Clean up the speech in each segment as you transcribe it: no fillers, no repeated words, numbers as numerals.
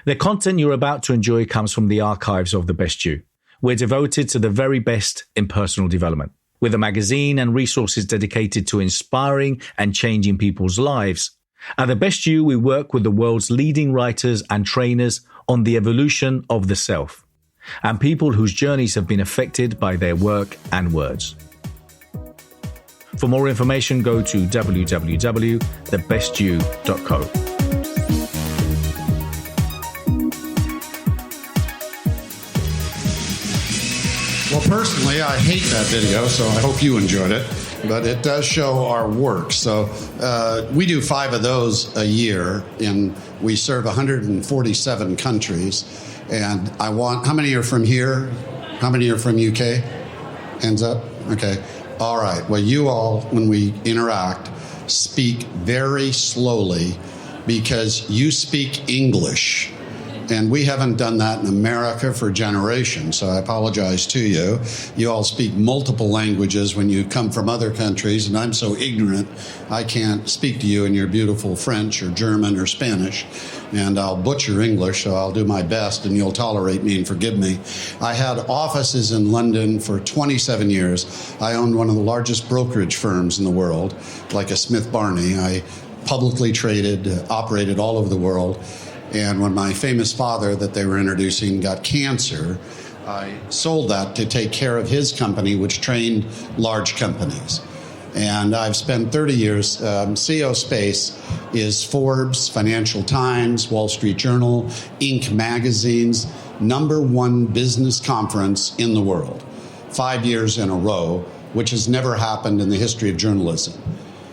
The content you're about to enjoy comes from the archives of The Best You. We're devoted to the very best in personal development. With a magazine and resources dedicated to inspiring and changing people's lives, at The Best You, we work with the world's leading writers and trainers on the evolution of the self, and people whose journeys have been affected by their work and words. For more information, go to www.thebestyou.co. Well, personally, I hate that video, so I hope you enjoyed it. But it does show our work. So we do 5 of those a year, and we serve 147 countries. And how many are from here? How many are from UK? Hands up? Okay. All right. Well, you all, when we interact, speak very slowly because you speak English. And we haven't done that in America for generations, so I apologize to you. You all speak multiple languages when you come from other countries, and I'm so ignorant, I can't speak to you in your beautiful French or German or Spanish, and I'll butcher English, so I'll do my best, and you'll tolerate me and forgive me. I had offices in London for 27 years. I owned one of the largest brokerage firms in the world, like a Smith Barney. I publicly traded, operated all over the world. And when my famous father that they were introducing got cancer, I sold that to take care of his company, which trained large companies. And I've spent 30 years. CEO Space is Forbes, Financial Times, Wall Street Journal, Inc. magazine's #1 business conference in the world, 5 years in a row, which has never happened in the history of journalism.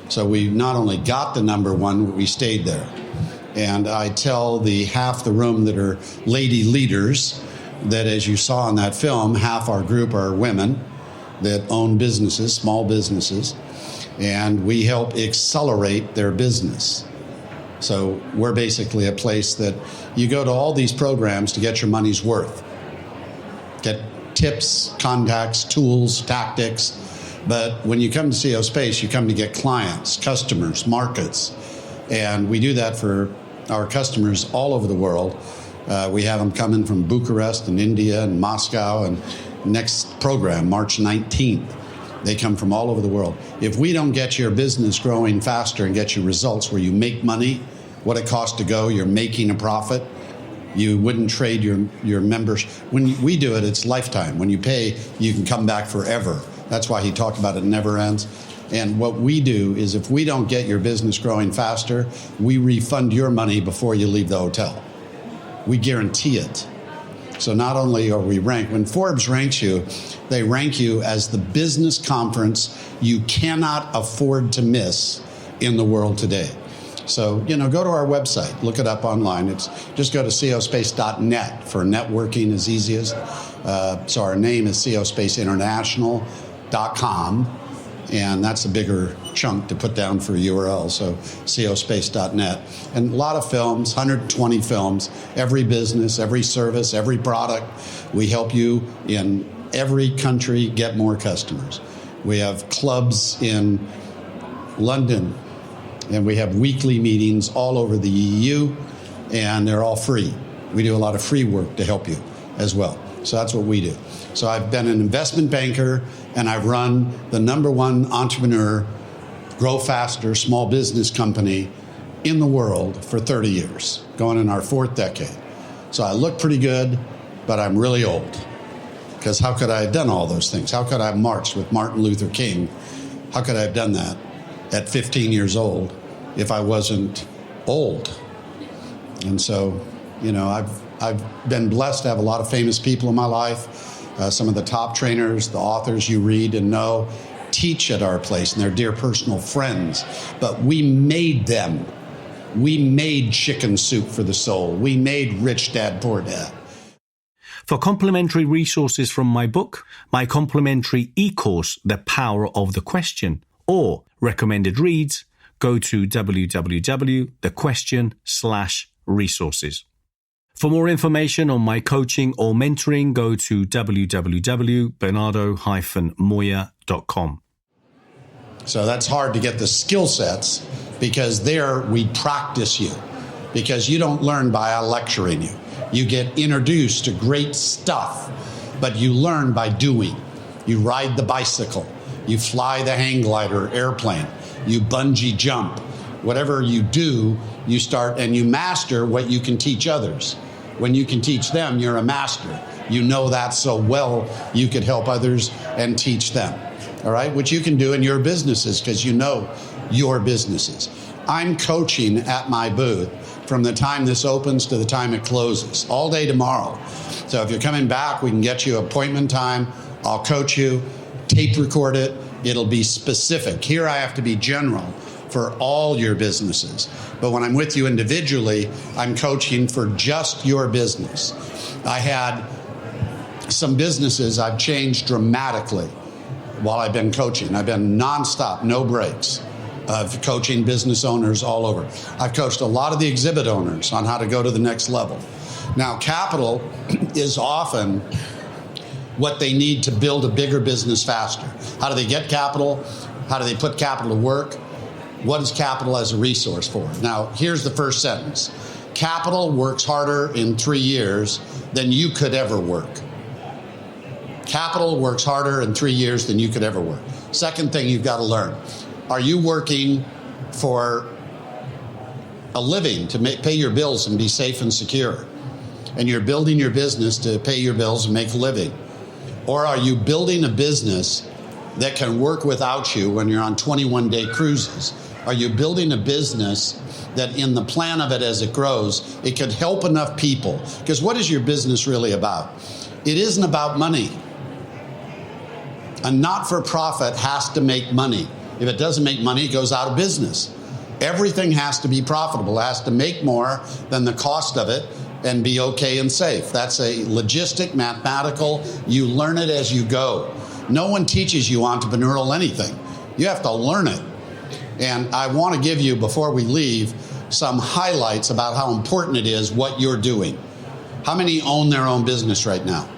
So we not only got the #1, but we stayed there. And I tell the half the room that are lady leaders that, as you saw in that film, half our group are women that own businesses, small businesses, and we help accelerate their business. So we're basically a place that you go to all these programs to get your money's worth. Get tips, contacts, tools, tactics. But when you come to CEO Space, you come to get clients, customers, markets. And we do that for our customers all over the world. We have them coming from Bucharest and India and Moscow, and next program, March 19th. They come from all over the world. If we don't get your business growing faster and get you results where you make money, what it costs to go, you're making a profit, you wouldn't trade your members. When we do it, it's lifetime. When you pay, you can come back forever. That's why he talked about it never ends. And what we do is if we don't get your business growing faster, we refund your money before you leave the hotel. We guarantee it. So not only are we ranked, when Forbes ranks you, they rank you as the business conference you cannot afford to miss in the world today. So, go to our website, look it up online. Just go to cospace.net for networking is easiest. So our name is cospaceinternational.com. And that's a bigger chunk to put down for a URL, so cospace.net. And a lot of films, 120 films, every business, every service, every product. We help you in every country get more customers. We have clubs in London, and we have weekly meetings all over the EU, and they're all free. We do a lot of free work to help you as well. So that's what we do. So I've been an investment banker, and I've run the #1 entrepreneur, grow faster, small business company in the world for 30 years, going in our 4th decade. So I look pretty good, but I'm really old. Because how could I have done all those things? How could I have marched with Martin Luther King? How could I have done that at 15 years old if I wasn't old? And so, I've been blessed to have a lot of famous people in my life. Some of the top trainers, the authors you read and know, teach at our place, and they're dear personal friends. But we made them. We made Chicken Soup for the Soul. We made Rich Dad, Poor Dad. For complimentary resources from my book, my complimentary e-course, The Power of the Question, or recommended reads, go to www.thequestion.com/resources. For more information on my coaching or mentoring, go to www.bernardo-moya.com. So that's hard to get the skill sets because there we practice you. because you don't learn by lecturing you. You get introduced to great stuff, but you learn by doing. You ride the bicycle, you fly the hang glider airplane, you bungee jump. Whatever you do, you start and you master what you can teach others. When you can teach them, you're a master. You know that so well, you could help others and teach them. All right, which you can do in your businesses because you know your businesses. I'm coaching at my booth from the time this opens to the time it closes, all day tomorrow. So if you're coming back, we can get you appointment time. I'll coach you, tape record it. It'll be specific. Here I have to be general for all your businesses. But when I'm with you individually, I'm coaching for just your business. I had some businesses I've changed dramatically while I've been coaching. I've been nonstop, no breaks, of coaching business owners all over. I've coached a lot of the exhibit owners on how to go to the next level. Now, capital is often what they need to build a bigger business faster. How do they get capital? How do they put capital to work? What is capital as a resource for? Now, here's the first sentence. Capital works harder in 3 years than you could ever work. Capital works harder in 3 years than you could ever work. Second thing you've got to learn. Are you working for a living to pay your bills and be safe and secure? And you're building your business to pay your bills and make a living? Or are you building a business that can work without you when you're on 21-day cruises? Are you building a business that in the plan of it as it grows, it could help enough people? Because what is your business really about? It isn't about money. A not-for-profit has to make money. If it doesn't make money, it goes out of business. Everything has to be profitable. It has to make more than the cost of it and be okay and safe. That's a logistic, mathematical, you learn it as you go. No one teaches you entrepreneurial anything. You have to learn it. And I want to give you, before we leave, some highlights about how important it is what you're doing. How many own their own business right now?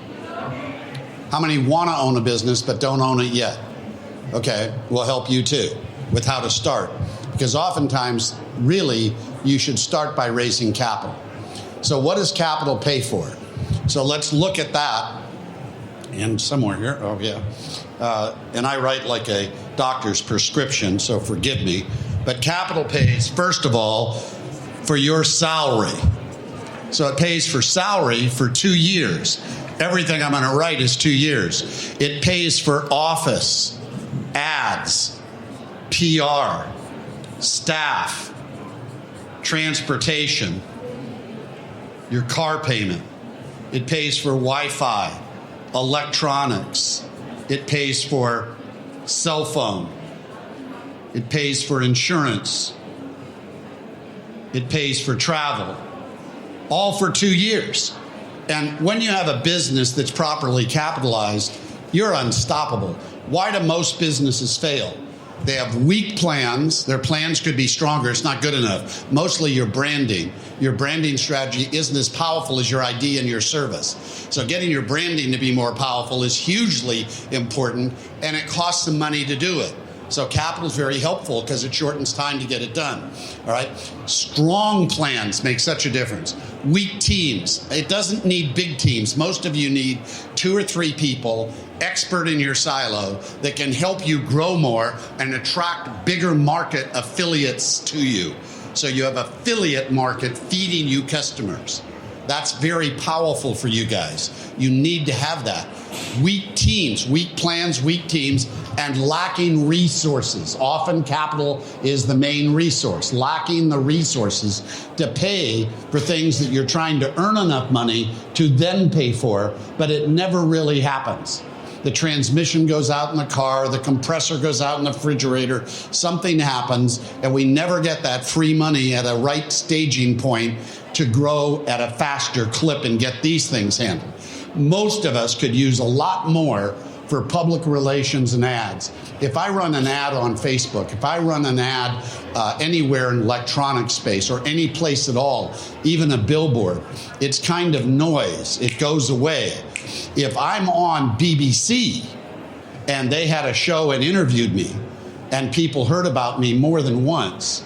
How many want to own a business but don't own it yet? Okay, we'll help you too with how to start. Because oftentimes, really, you should start by raising capital. So what does capital pay for? So let's look at that. And somewhere here, oh yeah. And I write like a doctor's prescription, so forgive me. But capital pays, first of all, for your salary. So it pays for salary for 2 years. Everything I'm going to write is 2 years. It pays for office, ads, PR, staff, transportation, your car payment. It pays for Wi-Fi, electronics. It pays for cell phone. It pays for insurance. It pays for travel. All for 2 years. And when you have a business that's properly capitalized, you're unstoppable. Why do most businesses fail? They have weak plans. Their plans could be stronger. It's not good enough. Mostly your branding. Your branding strategy isn't as powerful as your idea and your service. So getting your branding to be more powerful is hugely important, and it costs some money to do it. So capital is very helpful because it shortens time to get it done. All right. Strong plans make such a difference. Weak teams. It doesn't need big teams. Most of you need 2 or 3 people, expert in your silo, that can help you grow more and attract bigger market affiliates to you. So you have affiliate market feeding you customers. That's very powerful for you guys. You need to have that. Weak teams, weak plans, weak teams, and lacking resources. Often capital is the main resource. Lacking the resources to pay for things that you're trying to earn enough money to then pay for, but it never really happens. The transmission goes out in the car, the compressor goes out in the refrigerator, something happens, and we never get that free money at a right staging point to grow at a faster clip and get these things handled. Most of us could use a lot more for public relations and ads. If I run an ad on Facebook, if I run an ad anywhere in electronic space or any place at all, even a billboard, it's kind of noise. It goes away. If I'm on BBC and they had a show and interviewed me and people heard about me more than once,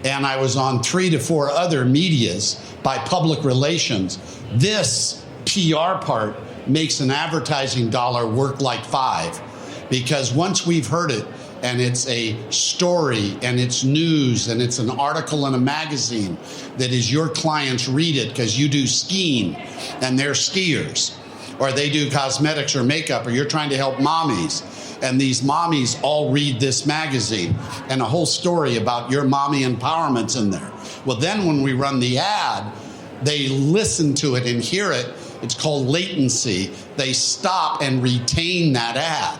and I was on 3 to 4 other medias by public relations. This PR part makes an advertising dollar work like 5, because once we've heard it and it's a story and it's news and it's an article in a magazine that is your clients read it because you do skiing and they're skiers, or they do cosmetics or makeup, or you're trying to help mommies, and these mommies all read this magazine and a whole story about your mommy empowerment's in there. Well, then when we run the ad, they listen to it and hear it. It's called latency. They stop and retain that ad,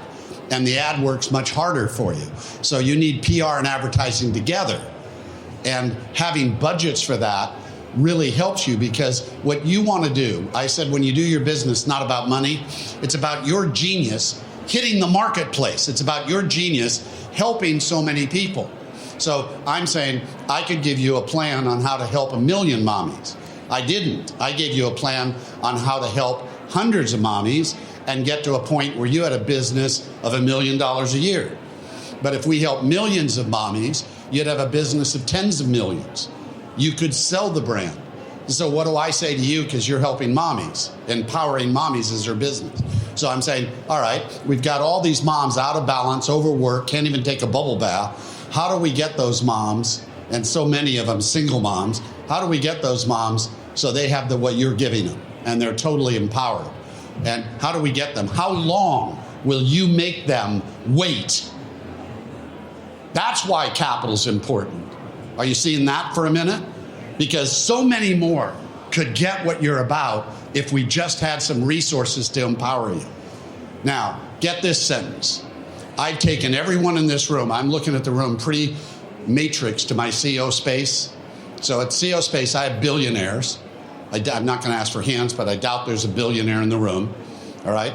and the ad works much harder for you. So you need PR and advertising together, and having budgets for that really helps you, because what you want to do, I said, when you do your business, not about money, it's about your genius hitting the marketplace. It's about your genius helping so many people. So I'm saying I could give you a plan on how to help 1 million mommies. I didn't. I gave you a plan on how to help hundreds of mommies and get to a point where you had a business of $1 million a year. But if we help millions of mommies, you'd have a business of tens of millions. You could sell the brand. So what do I say to you? Because you're helping mommies, empowering mommies is their business. So I'm saying, all right, we've got all these moms out of balance, overworked, can't even take a bubble bath. How do we get those moms, and so many of them single moms, how do we get those moms so they have what you're giving them and they're totally empowered? And how do we get them? How long will you make them wait? That's why capital's important. Are you seeing that for a minute? Because so many more could get what you're about if we just had some resources to empower you. Now, get this sentence. I've taken everyone in this room, I'm looking at the room pretty matrix to my CEO space. So at CEO space, I have billionaires. I'm not going to ask for hands, but I doubt there's a billionaire in the room. All right.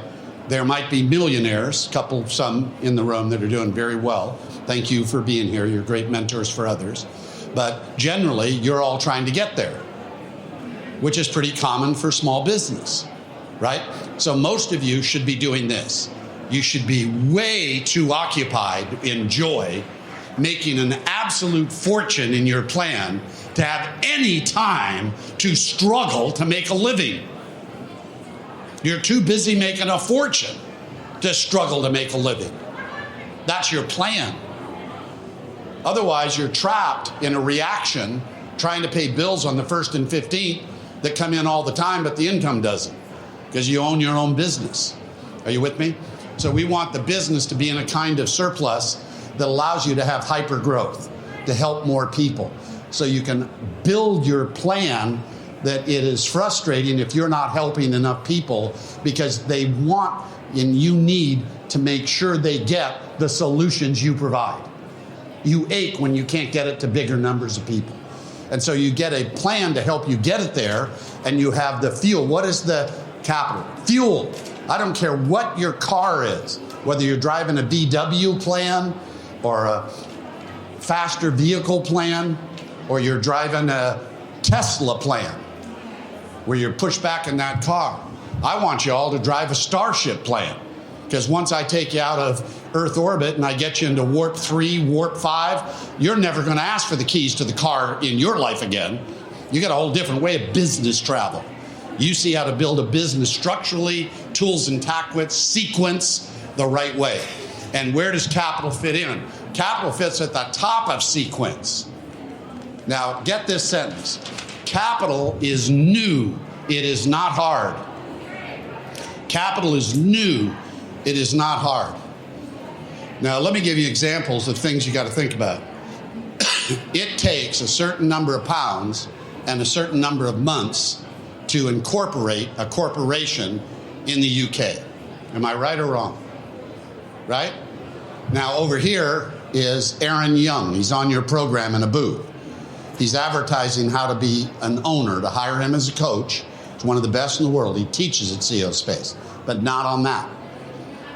There might be millionaires, some in the room that are doing very well. Thank you for being here. You're great mentors for others. But generally, you're all trying to get there, which is pretty common for small business, right? So most of you should be doing this. You should be way too occupied in joy, making an absolute fortune in your plan to have any time to struggle to make a living. You're too busy making a fortune to struggle to make a living. That's your plan. Otherwise, you're trapped in a reaction trying to pay bills on the 1st and 15th that come in all the time, but the income doesn't, because you own your own business. Are you with me? So we want the business to be in a kind of surplus that allows you to have hyper growth, to help more people. So you can build your plan that it is frustrating if you're not helping enough people, because they want and you need to make sure they get the solutions you provide. You ache when you can't get it to bigger numbers of people. And so you get a plan to help you get it there, and you have the fuel. What is the capital? Fuel. I don't care what your car is, whether you're driving a VW plan or a faster vehicle plan, or you're driving a Tesla plan where you're pushed back in that car. I want you all to drive a Starship plan, because once I take you out of Earth orbit and I get you into warp 3, warp 5, you're never going to ask for the keys to the car in your life again. You got a whole different way of business travel. You see how to build a business structurally, tools and tactics, sequence the right way. And where does capital fit in? Capital fits at the top of sequence. Now, get this sentence. Capital is new. It is not hard. Capital is new. It is not hard. Now, let me give you examples of things you got to think about. It takes a certain number of pounds and a certain number of months to incorporate a corporation in the UK. Am I right or wrong? Right? Now, over here is Aaron Young. He's on your program in a booth. He's advertising how to be an owner, to hire him as a coach. He's one of the best in the world. He teaches at CEO Space, but not on that.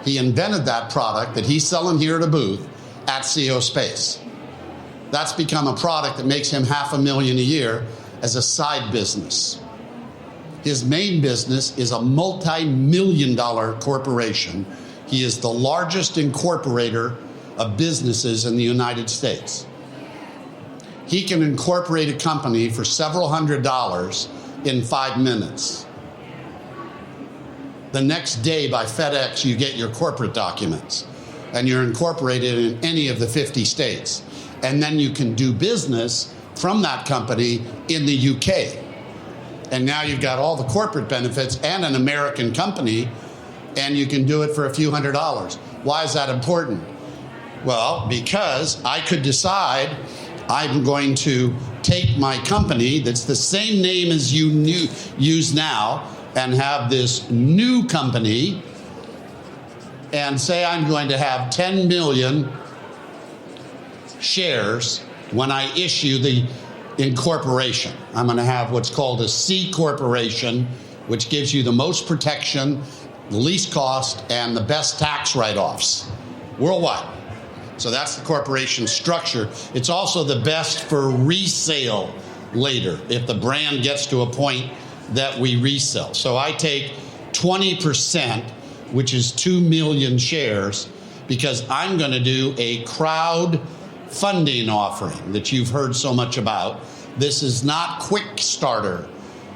He invented that product that he's selling here at a booth at CEO Space. That's become a product that makes him $500,000 a year as a side business. His main business is a multi-million-dollar corporation. He is the largest incorporator of businesses in the United States. he can incorporate a company for several $100s in 5 minutes. The next day by FedEx, you get your corporate documents and you're incorporated in any of the 50 states. And then you can do business from that company in the UK. And now you've got all the corporate benefits and an American company, and you can do it for a few $100s. Why is that important? Well, because I could decide I'm going to take my company that's the same name as you use now and have this new company and say I'm going to have 10 million shares when I issue the incorporation. I'm going to have what's called a C corporation, which gives you the most protection, the least cost, and the best tax write-offs worldwide. So that's the corporation structure. It's also the best for resale later if the brand gets to a point that we resell. So I take 20%, which is 2 million shares, because I'm going to do a crowd funding offering that you've heard so much about. This is not Quickstarter.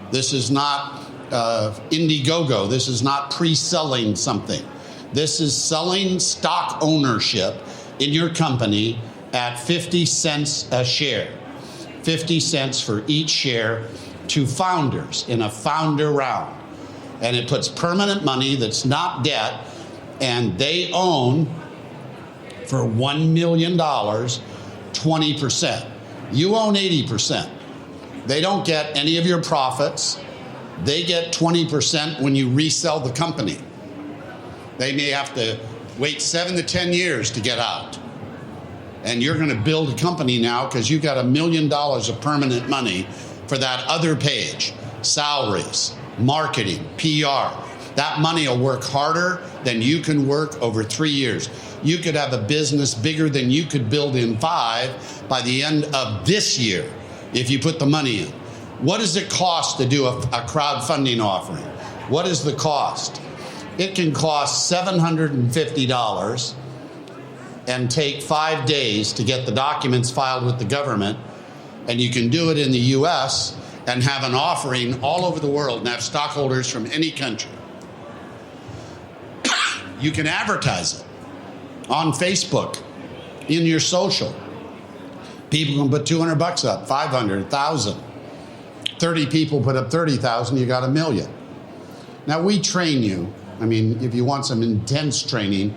This is not Indiegogo. This is not pre-selling something. This is selling stock ownership in your company at 50 cents a share. 50 cents for each share to founders in a founder round. And it puts permanent money that's not debt, and they own for $1 million, 20%. You own 80%. They don't get any of your profits. They get 20% when you resell the company. They may have to wait 7 to 10 years to get out. And you're going to build a company now because you got $1 million of permanent money for that other page. Salaries, marketing, PR. That money will work harder than you can work over 3 years. You could have a business bigger than you could build in 5 by the end of this year if you put the money in. What does it cost to do a crowdfunding offering? What is the cost? It can cost $750 and take 5 days to get the documents filed with the government. And you can do it in the US and have an offering all over the world and have stockholders from any country. You can advertise it on Facebook, in your social. People can put $200 up, 500, 1,000. 30 people put up 30,000, you got $1 million. Now we train you. I mean, if you want some intense training,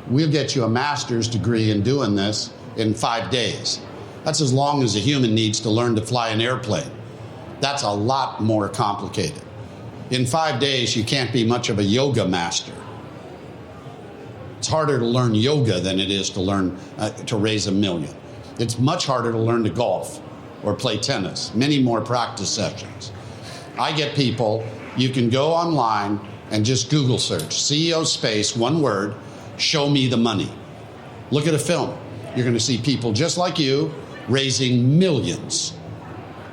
we'll get you a master's degree in doing this in 5 days. That's as long as a human needs to learn to fly an airplane. That's a lot more complicated. In 5 days, you can't be much of a yoga master. It's harder to learn yoga than it is to learn to raise $1 million. It's much harder to learn to golf or play tennis. Many more practice sessions. I get people, you can go online and just Google search, CEO space, one word, show me the money. Look at a film. You're going to see people just like you raising millions.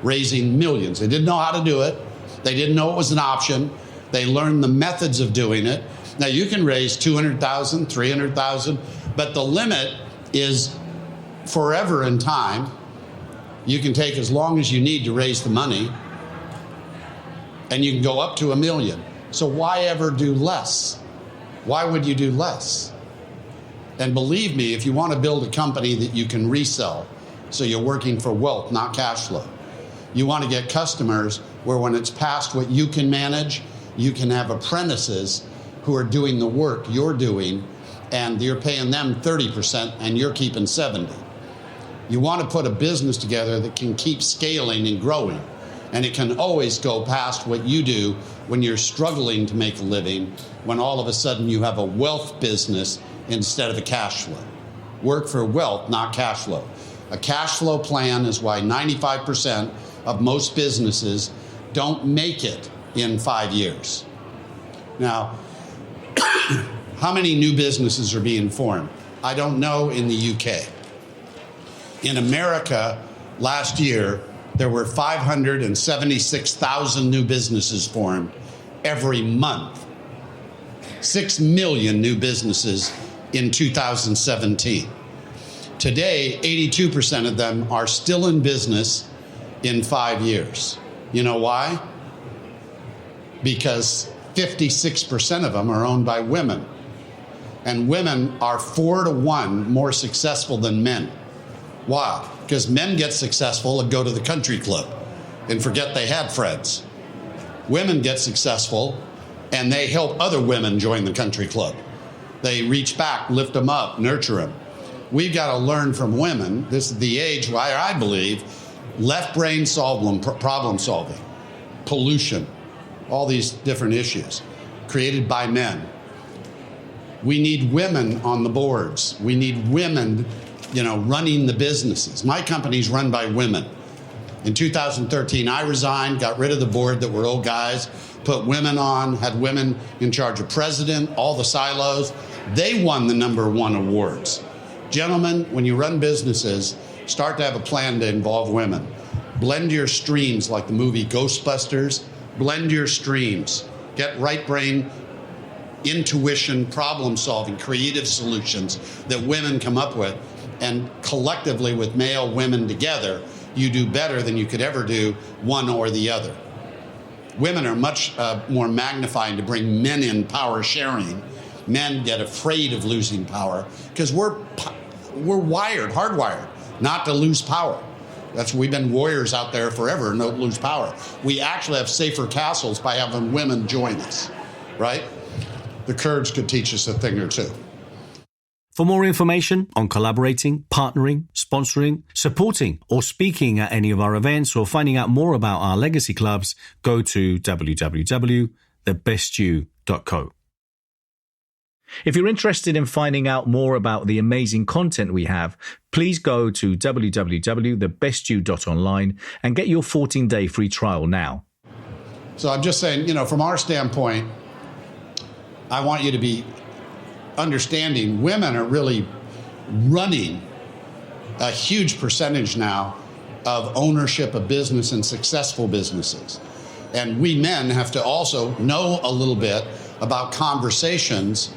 Raising millions. They didn't know how to do it. They didn't know it was an option. They learned the methods of doing it. Now you can raise 200,000, 300,000, but the limit is forever in time. You can take as long as you need to raise the money, and you can go up to $1 million. So why ever do less? Why would you do less? And believe me, if you want to build a company that you can resell, so you're working for wealth, not cash flow. You want to get customers where when it's past what you can manage, you can have apprentices who are doing the work you're doing, and you're paying them 30% and you're keeping 70%. You want to put a business together that can keep scaling and growing, and it can always go past what you do when you're struggling to make a living, when all of a sudden you have a wealth business instead of a cash flow. Work for wealth, not cash flow. A cash flow plan is why 95% of most businesses don't make it in 5 years. Now, how many new businesses are being formed? I don't know in the UK. In America, last year, there were 576,000 new businesses formed every month. 6 million new businesses in 2017. Today, 82% of them are still in business in 5 years. You know why? Because 56% of them are owned by women. And women are 4 to 1 more successful than men. Why? Because men get successful and go to the country club and forget they had friends. Women get successful and they help other women join the country club. They reach back, lift them up, nurture them. We've got to learn from women. This is the age why I believe left brain problem solving, pollution, all these different issues created by men. We need women on the boards. We need women, running the businesses. My company's run by women. In 2013, I resigned, got rid of the board that were old guys, put women on, had women in charge of president, all the silos. They won the #1 awards. Gentlemen, when you run businesses, start to have a plan to involve women. Blend your streams like the movie Ghostbusters. Blend your streams. Get right brain, intuition, problem solving, creative solutions that women come up with. And collectively with male women together, you do better than you could ever do one or the other. Women are much more magnifying to bring men in power sharing. Men get afraid of losing power because we're hardwired not to lose power. We've been warriors out there forever and don't lose power. We actually have safer castles by having women join us, right? The Kurds could teach us a thing or two. For more information on collaborating, partnering, sponsoring, supporting, or speaking at any of our events or finding out more about our legacy clubs, go to www.thebestyou.co. If you're interested in finding out more about the amazing content we have, please go to www.thebestyou.online and get your 14-day free trial now. So I'm just saying, from our standpoint, I want you to be understanding women are really running a huge percentage now of ownership of business and successful businesses. And we men have to also know a little bit about conversations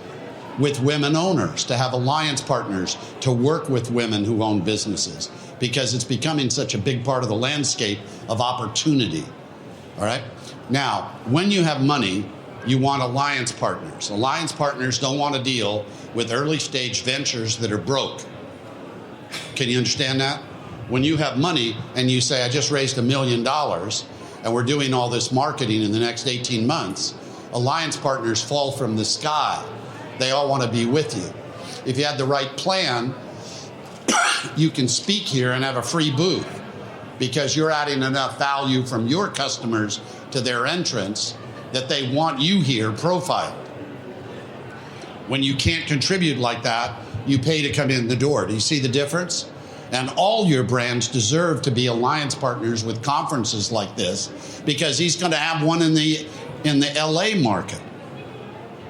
with women owners, to have alliance partners, to work with women who own businesses, because it's becoming such a big part of the landscape of opportunity. All right? Now, when you have money, you want alliance partners. Alliance partners don't want to deal with early stage ventures that are broke. Can you understand that? When you have money and you say, I just raised $1 million and we're doing all this marketing in the next 18 months, alliance partners fall from the sky. They all want to be with you. If you had the right plan, you can speak here and have a free booth because you're adding enough value from your customers to their entrance that they want you here profiled. When you can't contribute like that, you pay to come in the door. Do you see the difference? And all your brands deserve to be alliance partners with conferences like this because he's going to have one in the LA market.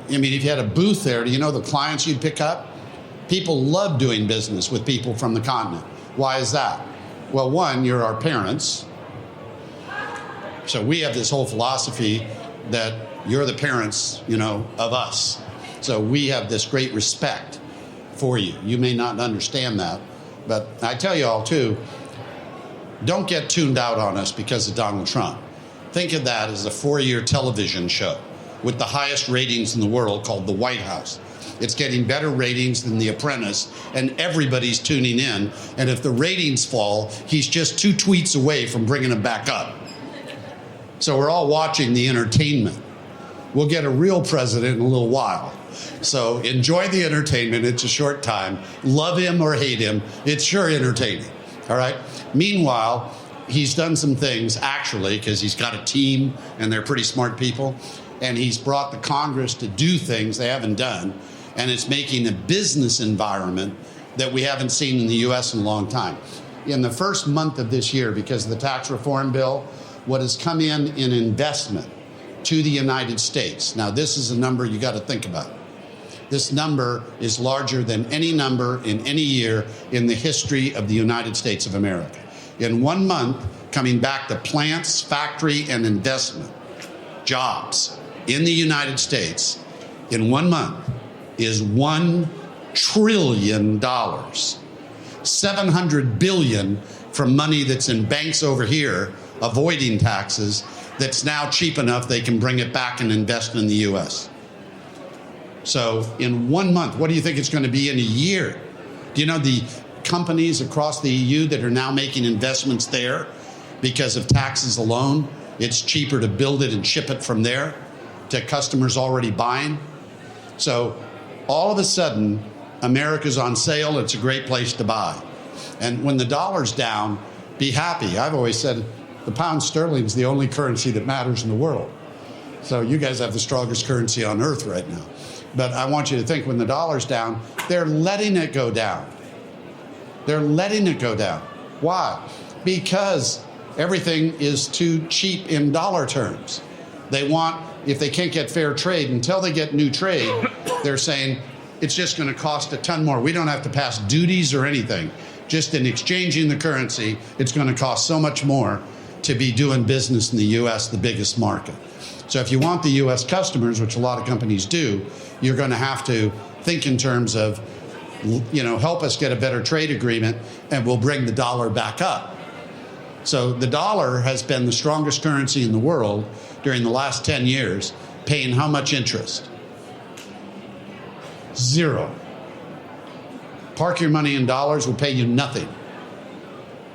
I mean, if you had a booth there, do you know the clients you'd pick up? People love doing business with people from the continent. Why is that? Well, one, you're our parents. So we have this whole philosophy that you're the parents, of us. So we have this great respect for you. You may not understand that, but I tell you all too, don't get tuned out on us because of Donald Trump. Think of that as a 4-year television show with the highest ratings in the world called The White House. It's getting better ratings than The Apprentice, and everybody's tuning in. And if the ratings fall, he's just 2 tweets away from bringing them back up. So we're all watching the entertainment. We'll get a real president in a little while. So enjoy the entertainment. It's a short time. Love him or hate him. It's sure entertaining. All right. Meanwhile, he's done some things actually because he's got a team and they're pretty smart people. And he's brought the Congress to do things they haven't done. And it's making a business environment that we haven't seen in the U.S. in a long time. In the first month of this year, because of the tax reform bill, what has come in investment to the United States. Now, this is a number you got to think about. This number is larger than any number in any year in the history of the United States of America. In 1 month, coming back to plants, factory, and investment, jobs in the United States in 1 month is $1 trillion. $700 billion from money that's in banks over here avoiding taxes that's now cheap enough they can bring it back and invest in the U.S. So in 1 month, what do you think it's going to be in a year? Do you know the companies across the EU that are now making investments there because of taxes alone? It's cheaper to build it and ship it from there to customers already buying. So all of a sudden, America's on sale. It's a great place to buy. And when the dollar's down, be happy. I've always said the pound sterling is the only currency that matters in the world. So you guys have the strongest currency on earth right now. But I want you to think when the dollar's down, they're letting it go down. They're letting it go down. Why? Because everything is too cheap in dollar terms. They want, if they can't get fair trade, until they get new trade, they're saying it's just going to cost a ton more. We don't have to pass duties or anything. Just in exchanging the currency, it's going to cost so much more to be doing business in the U.S., the biggest market. So if you want the U.S. customers, which a lot of companies do, you're going to have to think in terms of, help us get a better trade agreement and we'll bring the dollar back up. So the dollar has been the strongest currency in the world during the last 10 years, paying how much interest? 0. Park your money in dollars will pay you nothing.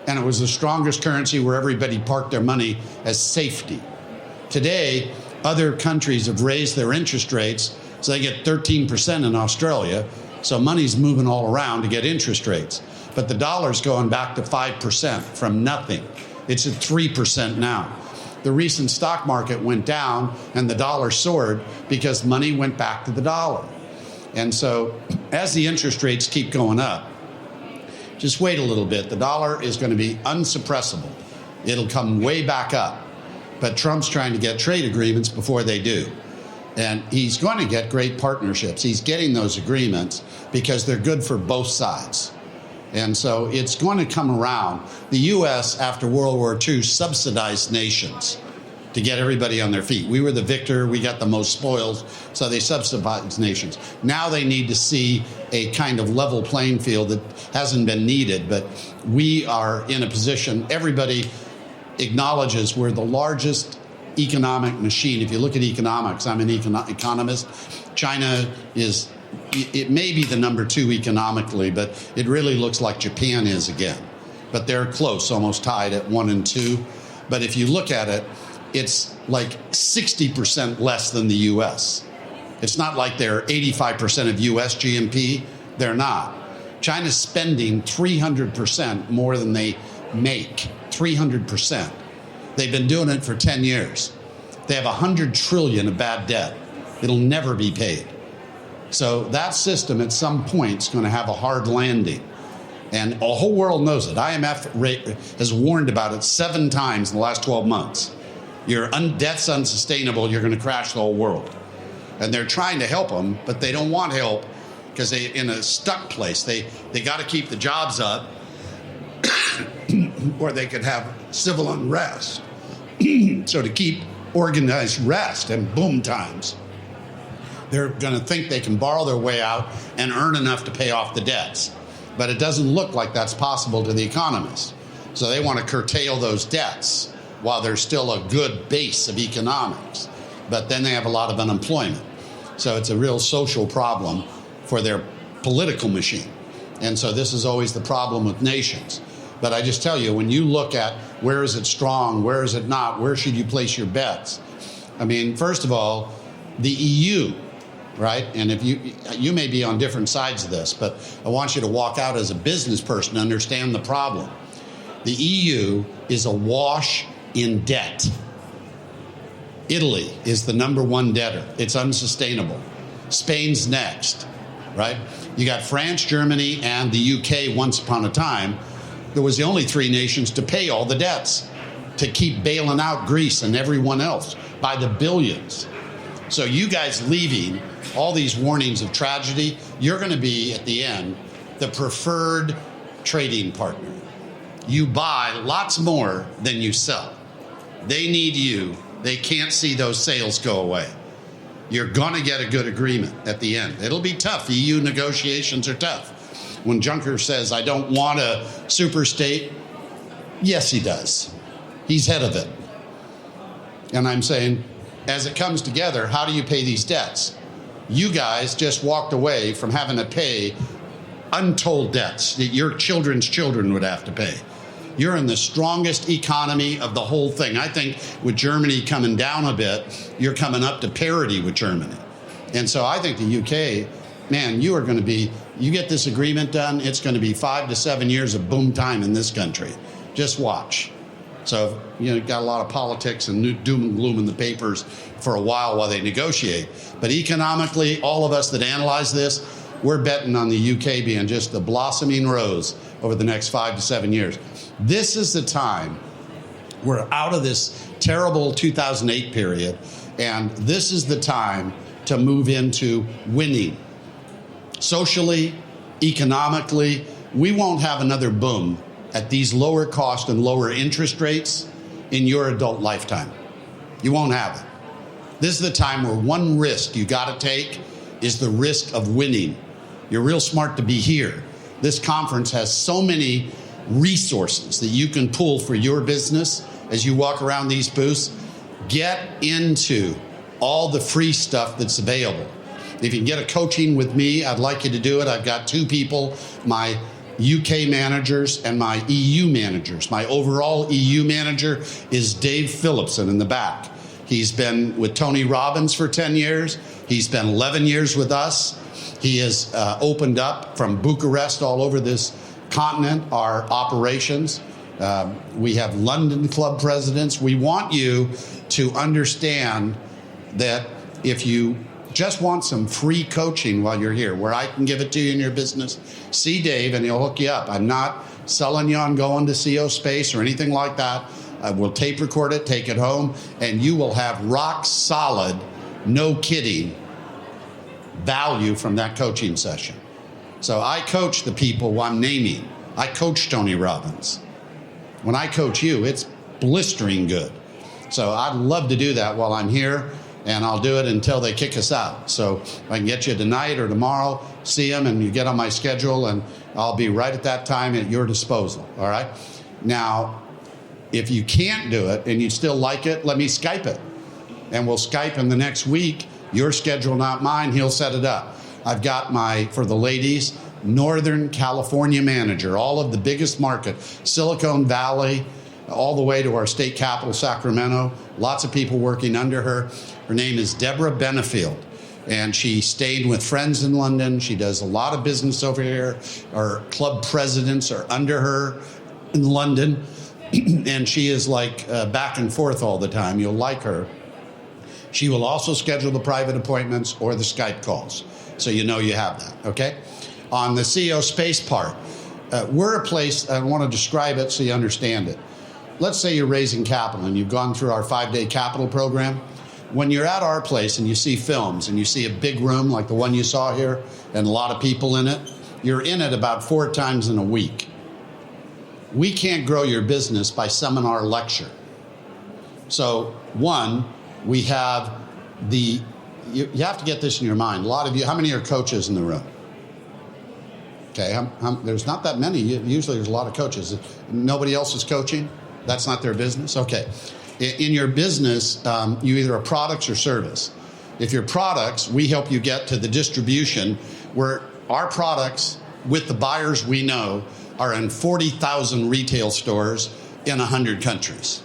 And it was the strongest currency where everybody parked their money as safety. Today, other countries have raised their interest rates, so they get 13% in Australia. So money's moving all around to get interest rates. But the dollar's going back to 5% from nothing. It's at 3% now. The recent stock market went down and the dollar soared because money went back to the dollar. And so as the interest rates keep going up, just wait a little bit. The dollar is going to be unsuppressible. It'll come way back up. But Trump's trying to get trade agreements before they do. And he's going to get great partnerships. He's getting those agreements because they're good for both sides. And so it's going to come around. The U.S., after World War II, subsidized nations to get everybody on their feet. We were the victor. We got the most spoils. So they subsidized nations. Now they need to see a kind of level playing field that hasn't been needed. But we are in a position, everybody acknowledges we're the largest economic machine. If you look at economics, I'm an economist. China is, it may be the number 2 economically, but it really looks like Japan is again. But they're close, almost tied at 1 and 2. But if you look at it, it's like 60% less than the U.S. It's not like they're 85% of U.S. GNP. They're not. China's spending 300% more than they make. 300%. They've been doing it for 10 years. They have $100 trillion of bad debt. It'll never be paid. So that system at some point is going to have a hard landing. And the whole world knows it. IMF has warned about it 7 times in the last 12 months. Your debt's unsustainable. You're going to crash the whole world. And they're trying to help them, but they don't want help because they're in a stuck place. They got to keep the jobs up or they could have civil unrest. So to keep organized rest and boom times, they're going to think they can borrow their way out and earn enough to pay off the debts. But it doesn't look like that's possible to the economists. So they want to curtail those debts while there's still a good base of economics. But then they have a lot of unemployment. So it's a real social problem for their political machine. And so this is always the problem with nations. But I just tell you, when you look at where is it strong, where is it not, where should you place your bets? I mean, first of all, the EU, right? And if you may be on different sides of this, but I want you to walk out as a business person to understand the problem. The EU is awash in debt. Italy is the number 1 debtor. It's unsustainable. Spain's next, right? You got France, Germany, and the UK once upon a time. There was the only 3 nations to pay all the debts, to keep bailing out Greece and everyone else by the billions. So you guys leaving all these warnings of tragedy, you're going to be, at the end, the preferred trading partner. You buy lots more than you sell. They need you. They can't see those sales go away. You're going to get a good agreement at the end. It'll be tough. EU negotiations are tough. When Juncker says, I don't want a super state, yes, he does. He's head of it. And I'm saying, as it comes together, how do you pay these debts? You guys just walked away from having to pay untold debts that your children's children would have to pay. You're in the strongest economy of the whole thing. I think with Germany coming down a bit, you're coming up to parity with Germany. And so I think the UK, man, you get this agreement done, it's going to be 5 to 7 years of boom time in this country. Just watch. So, got a lot of politics and doom and gloom in the papers for a while they negotiate. But economically, all of us that analyze this, we're betting on the UK being just the blossoming rose over the next 5 to 7 years. This is the time we're out of this terrible 2008 period, and this is the time to move into winning. Socially, economically, we won't have another boom at these lower cost and lower interest rates in your adult lifetime. You won't have it. This is the time where one risk you got to take is the risk of winning. You're real smart to be here. This conference has so many resources that you can pull for your business as you walk around these booths. Get into all the free stuff that's available. If you can get a coaching with me, I'd like you to do it. I've got 2 people, my UK managers and my EU managers. My overall EU manager is Dave Phillipson in the back. He's been with Tony Robbins for 10 years. He's been 11 years with us. He has opened up from Bucharest all over this continent our operations. We have London club presidents. We want you to understand that if you just want some free coaching while you're here, where I can give it to you in your business, see Dave and he'll hook you up. I'm not selling you on going to CO Space or anything like that. I will tape record it, take it home, and you will have rock solid, no kidding, value from that coaching session. So I coach the people I'm naming. I coach Tony Robbins. When I coach you, it's blistering good. So I'd love to do that while I'm here, and I'll do it until they kick us out. So I can get you tonight or tomorrow, see them, and you get on my schedule, and I'll be right at that time at your disposal, all right? Now, if you can't do it and you still like it, let me Skype it. And we'll Skype in the next week. Your schedule, not mine. He'll set it up. I've got for the ladies, Northern California manager, all of the biggest market, Silicon Valley, all the way to our state capital, Sacramento. Lots of people working under her. Her name is Deborah Benefield, and she stayed with friends in London. She does a lot of business over here. Our club presidents are under her in London, and she is like back and forth all the time. You'll like her. She will also schedule the private appointments or the Skype calls, so you know you have that, okay? On the CO Space part, we're a place, I want to describe it so you understand it. Let's say you're raising capital and you've gone through our 5-day capital program. When you're at our place and you see films and you see a big room like the one you saw here and a lot of people in it, you're in it about 4 times in a week. We can't grow your business by seminar lecture. So one, we have you have to get this in your mind. A lot of you, how many are coaches in the room? Okay, there's not that many. Usually there's a lot of coaches. Nobody else is coaching? That's not their business? Okay. In your business, you either are products or service. If you're products, we help you get to the distribution where our products, with the buyers we know, are in 40,000 retail stores in 100 countries.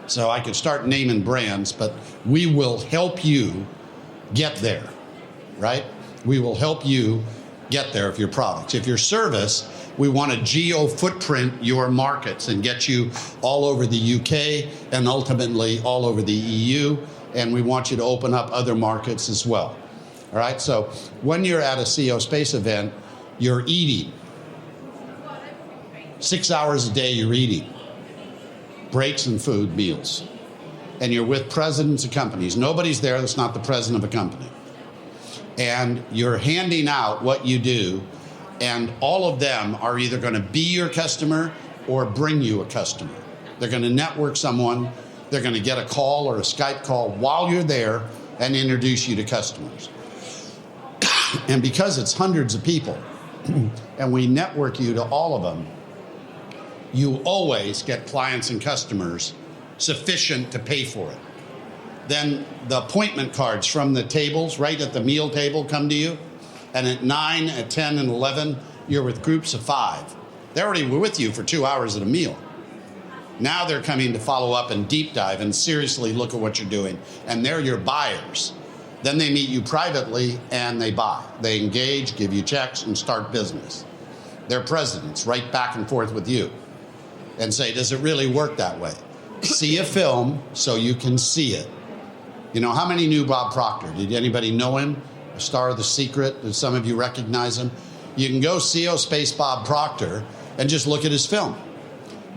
So I could start naming brands, but we will help you get there, right? We will help you get there if you're products. If you're service, we want to geo-footprint your markets and get you all over the UK and ultimately all over the EU, and we want you to open up other markets as well. All right, so when you're at a CO Space event, you're eating. 6 hours a day you're eating. Breaks and food, meals. And you're with presidents of companies. Nobody's there that's not the president of a company. And you're handing out what you do, and all of them are either going to be your customer or bring you a customer. They're going to network someone. They're going to get a call or a Skype call while you're there and introduce you to customers. And because it's hundreds of people, and we network you to all of them, you always get clients and customers sufficient to pay for it. Then the appointment cards from the tables right at the meal table come to you, and at 9, at 10, and 11, you're with groups of 5. They already were with you for 2 hours at a meal. Now they're coming to follow up and deep dive and seriously look at what you're doing, and they're your buyers. Then they meet you privately and they buy. They engage, give you checks, and start business. They're presidents, right back and forth with you, and say, does it really work that way? See a film so you can see it. You know, how many knew Bob Proctor? Did anybody know him? A star of The Secret? Did some of you recognize him? You can go CO space Bob Proctor and just look at his film.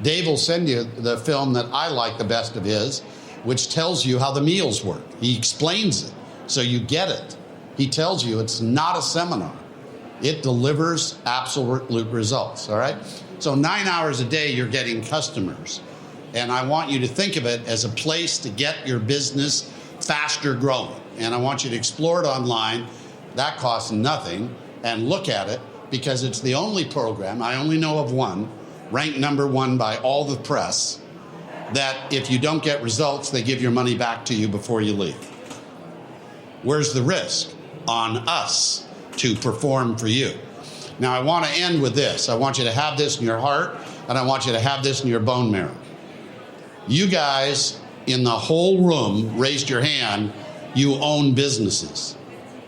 Dave will send you the film that I like the best of his, which tells you how the meals work. He explains it so you get it. He tells you it's not a seminar. It delivers absolute results, all right? So 9 hours a day, you're getting customers. And I want you to think of it as a place to get your business faster growing. And I want you to explore it online. That costs nothing. And look at it, because it's the only program, I only know of one, ranked #1 by all the press, that if you don't get results, they give your money back to you before you leave. Where's the risk? On us to perform for you. Now, I want to end with this. I want you to have this in your heart, and I want you to have this in your bone marrow. You guys in the whole room raised your hand. You own businesses.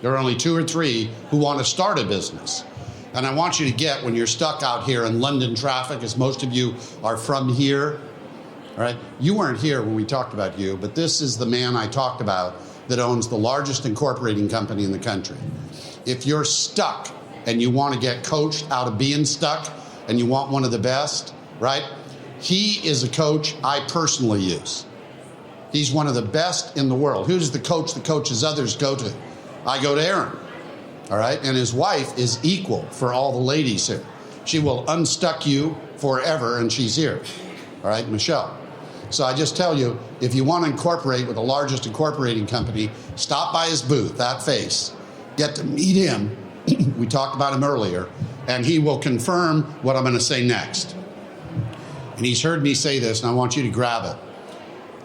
There are only 2 or 3 who want to start a business. And I want you to get, when you're stuck out here in London traffic, as most of you are from here, all right? You weren't here when we talked about you, but this is the man I talked about that owns the largest incorporating company in the country. If you're stuck and you want to get coached out of being stuck and you want one of the best, right? He is a coach I personally use. He's one of the best in the world. Who's the coach that coaches others go to? I go to Aaron, all right? And his wife is equal for all the ladies here. She will unstuck you forever, and she's here, all right, Michelle. So I just tell you, if you want to incorporate with the largest incorporating company, stop by his booth, that face. Get to meet him. We talked about him earlier, and he will confirm what I'm going to say next. And he's heard me say this, and I want you to grab it.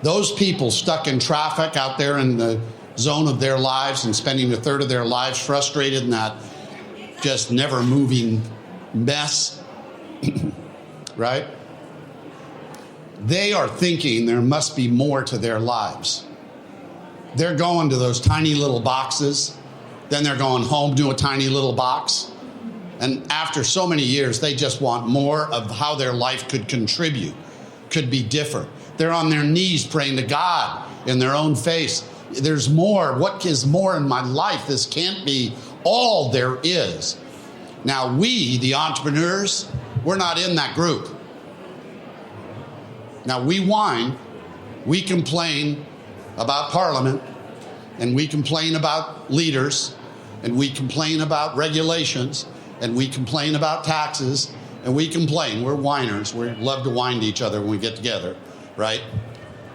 Those people stuck in traffic out there in the zone of their lives and spending 1/3 of their lives frustrated in that just never moving mess, right? They are thinking there must be more to their lives. They're going to those tiny little boxes, then they're going home to a tiny little box. And after so many years, they just want more of how their life could contribute, could be different. They're on their knees praying to God in their own face. There's more. What is more in my life? This can't be all there is. Now, we, the entrepreneurs, we're not in that group. Now, we whine, we complain about Parliament, and we complain about leaders, and we complain about regulations, and we complain about taxes, and we complain. We're whiners. We love to whine to each other when we get together, right?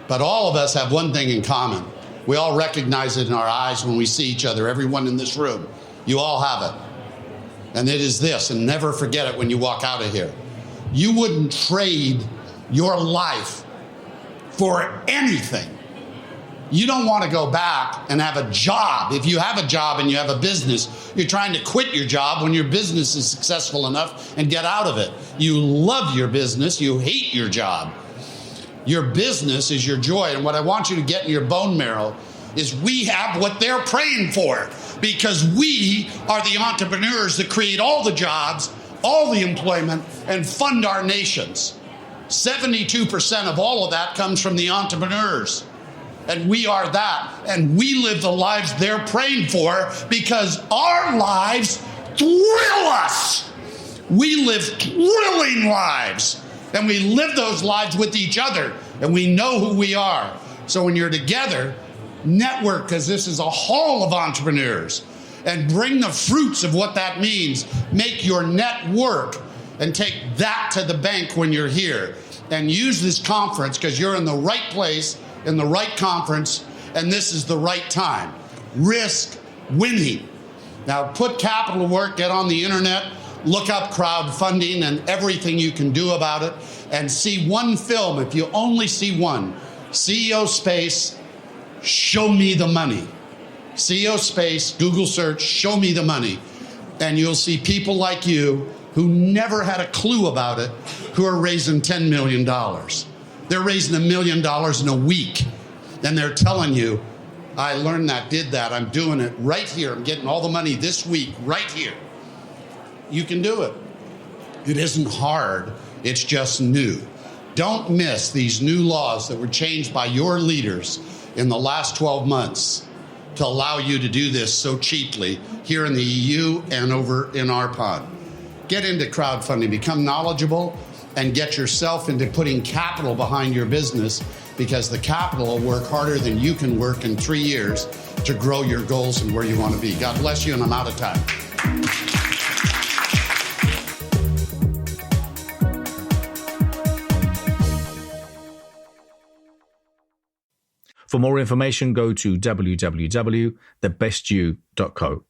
But all of us have one thing in common. We all recognize it in our eyes when we see each other, everyone in this room. You all have it. And it is this, and never forget it when you walk out of here. You wouldn't trade your life for anything. You don't want to go back and have a job. If you have a job and you have a business, you're trying to quit your job when your business is successful enough and get out of it. You love your business. You hate your job. Your business is your joy. And what I want you to get in your bone marrow is we have what they're praying for, because we are the entrepreneurs that create all the jobs, all the employment, and fund our nations. 72% of all of that comes from the entrepreneurs. And we are that. And we live the lives they're praying for, because our lives thrill us. We live thrilling lives. And we live those lives with each other. And we know who we are. So when you're together, network, because this is a hall of entrepreneurs. And bring the fruits of what that means. Make your network and take that to the bank when you're here. And use this conference, because you're in the right place, in the right conference, and this is the right time. Risk winning. Now put capital to work, get on the internet, Look up crowdfunding and everything you can do about it, and see one film. If you only see one, CEO space, show me the money. CEO space, Google search, show me the money. And you'll see people like you who never had a clue about it, who are raising $10 million. They're raising $1 million in a week. And they're telling you, I learned that, did that, I'm doing it right here. I'm getting all the money this week, right here. You can do it. It isn't hard, it's just new. Don't miss these new laws that were changed by your leaders in the last 12 months to allow you to do this so cheaply here in the EU and over in our pond. Get into crowdfunding, become knowledgeable, and get yourself into putting capital behind your business, because the capital will work harder than you can work in 3 years to grow your goals and where you want to be. God bless you, and I'm out of time. For more information, go to www.thebestyou.co.